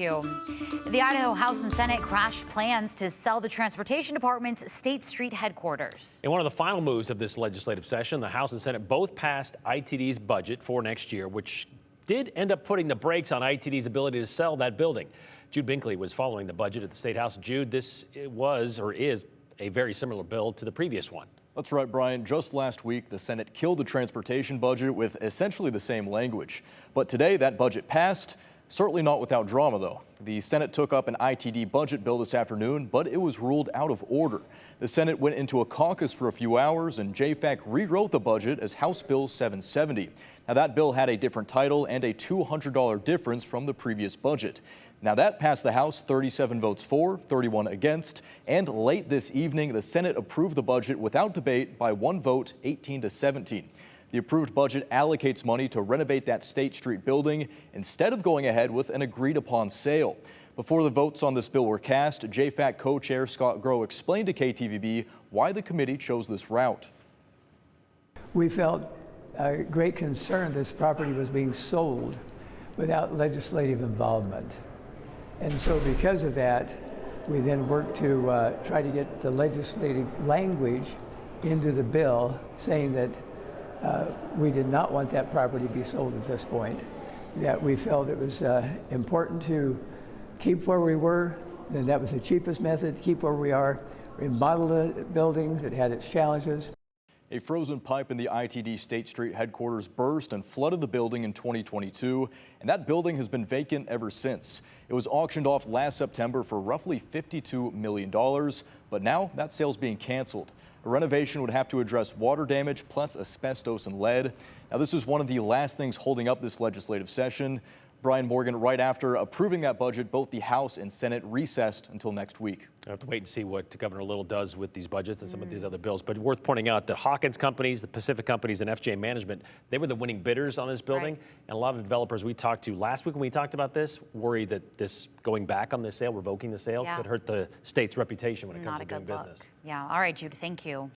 The Idaho House and Senate crashed plans to sell the Transportation Department's State Street headquarters. In one of the final moves of this legislative session, the House and Senate both passed ITD's budget for next year, which did end up putting the brakes on ITD's ability to sell that building. Jude Binkley was following the budget at the State House. Jude, this was or is a very similar bill to the previous one. That's right, Brian. Just last week, the Senate killed the transportation budget with essentially the same language. But today, that budget passed. Certainly not without drama, though. The Senate took up an ITD budget bill this afternoon, but it was ruled out of order. The Senate went into a caucus for a few hours, and JFAC rewrote the budget as House Bill 770. Now, that bill had a different title and a $200 difference from the previous budget. Now, that passed the House 37 votes for, 31 against, and late this evening, the Senate approved the budget without debate by one vote, 18-17. The approved budget allocates money to renovate that State Street building instead of going ahead with an agreed-upon sale. Before the votes on this bill were cast, JFAC co-chair Scott Groh explained to KTVB why the committee chose this route. We felt a great concern this property was being sold without legislative involvement. And so because of that, we then worked to try to get the legislative language into the bill saying that we did not want that property to be sold at this point, that we felt it was important to keep where we were, and that was the cheapest method, keep where we are, remodel the building that had its challenges. A frozen pipe in the ITD State Street headquarters burst and flooded the building in 2022, and that building has been vacant ever since. It was auctioned off last September for roughly $52 million, but now that sale's being canceled. A renovation would have to address water damage plus asbestos and lead. Now, this is one of the last things holding up this legislative session. Brian Morgan, right after approving that budget, both the House and Senate recessed until next week. I have to wait and see what Governor Little does with these budgets and some of these other bills. But worth pointing out that Hawkins Companies, the Pacific Companies, and FJ Management, they were the winning bidders on this building. Right. And a lot of developers we talked to last week when we talked about this worry that this going back on this sale, revoking the sale, could hurt the state's reputation when it comes to doing business. Yeah. All right, Jude. Thank you.